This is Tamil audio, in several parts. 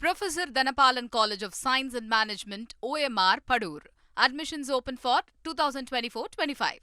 Professor Dhanapalan College of Science and Management, OMR, Padur. Admissions open for 2024-25.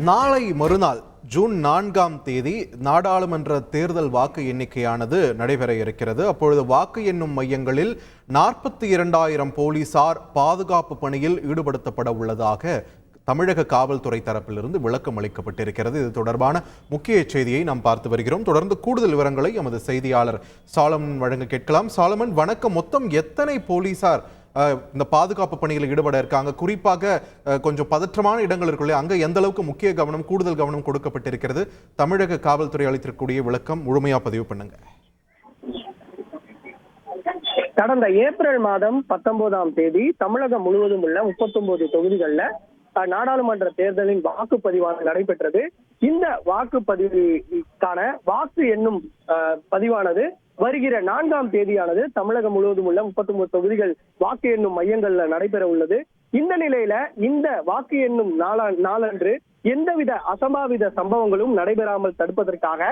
நாளை மறுநாள் ஜூன் 4ஆம் தேதி நாடாளுமன்ற தேர்தல் வாக்கு எண்ணிக்கையானது நடைபெற இருக்கிறது. அப்பொழுது வாக்கு எண்ணும் மையங்களில் 42,000 போலீசார் பாதுகாப்பு பணியில் ஈடுபடுத்தப்பட உள்ளதாக தமிழக காவல்துறை தரப்பிலிருந்து விளக்கம் அளிக்கப்பட்டிருக்கிறது. இது தொடர்பான முக்கிய செய்தியை நாம் பார்த்து வருகிறோம். தொடர்ந்து கூடுதல் விவரங்களை எமது செய்தியாளர் சாலமன் வழங்க கேட்கலாம். சாலமன், வணக்கம். மொத்தம் எத்தனை போலீசார் இந்த பாதுகாப்பு பணியில் ஈடுபட இருக்காங்க? குறிப்பாக கொஞ்சம் பதற்றமான இடங்கள் இருக்குல்ல, அங்க எந்த அளவுக்கு முக்கிய கவனம், கூடுதல் கவனம் கொடுக்கப்பட்டிருக்கிறது? தமிழக காவல்துறை அளித்திருக்கக்கூடிய விளக்கம் முழுமையா பதிவு பண்ணுங்க. கடந்த ஏப்ரல் மாதம் 19ஆம் தேதி தமிழகம் முழுவதும் உள்ள 39 தொகுதிகள்ல நாடாளுமன்ற தேர்தலின் வாக்குப்பதிவானது நடைபெற்றது. இந்த வாக்குப்பதிவுக்கான வாக்கு எண்ணும் பதிவானது வருகிற 4ஆம் தேதியானது தமிழகம் முழுவதும் உள்ள 39 தொகுதிகள் வாக்கு எண்ணும் மையங்கள்ல நடைபெற உள்ளது. இந்த நிலையில இந்த வாக்கு எண்ணும் நாளன்று எந்தவித அசம்பாவித சம்பவங்களும் நடைபெறாமல் தடுப்பதற்காக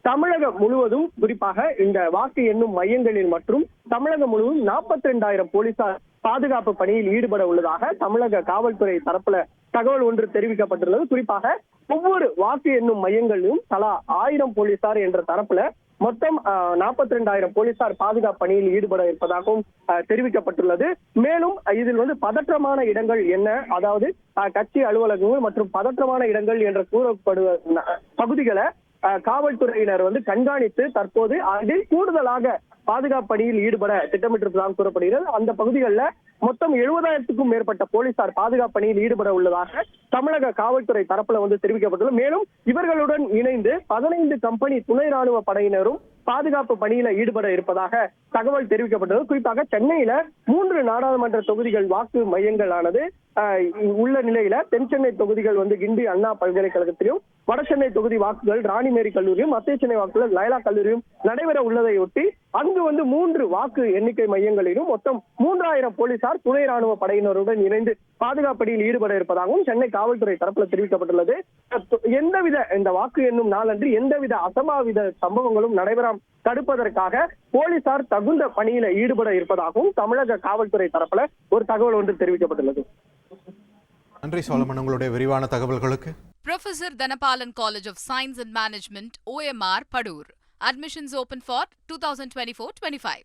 தமிழகம் முழுவதும், குறிப்பாக இந்த வாக்கு எண்ணும் மையங்களில் மற்றும் தமிழகம் முழுவதும் 42,000 போலீசார் பாதுகாப்பு பணியில் ஈடுபட உள்ளதாக தமிழக காவல்துறை தரப்புல தகவல் ஒன்று தெரிவிக்கப்பட்டுள்ளது. குறிப்பாக ஒவ்வொரு வாக்கு எண்ணும் மையங்களிலும் தலா 1000 போலீசார் என்ற தரப்புல மொத்தம் 42,000 போலீசார் பாதுகாப்பு பணியில் ஈடுபட இருப்பதாகவும் தெரிவிக்கப்பட்டுள்ளது. மேலும் இதில் பதற்றமான இடங்கள் என்ன, அதாவது கட்சி அலுவலகங்கள் மற்றும் பதற்றமான இடங்கள் என்று கூறப்படுவ பகுதிகளை காவல்துறையினர் கண்காணித்து தற்போது அதில் கூடுதலாக பாதுகாப்பு பணியில் ஈடுபட திட்டமிட்டிருப்பதாக கூறப்படுகிறது. அந்த பகுதிகளில் மொத்தம் 70,000க்கும் மேற்பட்ட போலீசார் பாதுகாப்பு பணியில் ஈடுபட உள்ளதாக தமிழக காவல்துறை தரப்புல தெரிவிக்கப்பட்டுள்ளது. மேலும் இவர்களுடன் இணைந்து 15 கம்பெனி துணை ராணுவ படையினரும் பாதுகாப்பு பணியில ஈடுபட இருப்பதாக தகவல் தெரிவிக்கப்பட்டது. குறிப்பாக சென்னையில 3 நாடாளுமன்ற தொகுதிகள் வாக்கு மையங்களானது உள்ள நிலையில தென் சென்னை தொகுதிகள் கிண்டி அண்ணா பல்கலைக்கழகத்திலும், வட சென்னை தொகுதி வாக்குகள் ராணிமேரி கல்லூரியும், மத்திய சென்னை வாக்குகள் லயலா கல்லூரியும் நடைபெற உள்ளதையொட்டி அங்கு 3 வாக்கு எண்ணிக்கை மையங்களிலும் மொத்தம் 3,000 போலீசார் துணை ராணுவ படையினருடன் இணைந்து பாதுகாப்பு பணியில் ஈடுபட இருப்பதாகவும் சென்னை காவல்துறை தரப்புல தெரிவிக்கப்பட்டுள்ளது. எந்தவித இந்த வாக்கு எண்ணும் நாளன்று எந்தவித அசம்பாவித சம்பவங்களும் நடைபெறாமல் தடுப்பதற்காக போலீசார் தகுந்த பணியில ஈடுபட இருப்பதாகவும் தமிழக காவல்துறை தரப்புல ஒரு தகவல் ஒன்று தெரிவிக்கப்பட்டுள்ளது. நன்றி சாலமன், உங்களுடைய விரிவான தகவல்களுக்கு. Professor Dhanapalan College of Science and Management, OMR, Padur. Admissions open for 2024-25.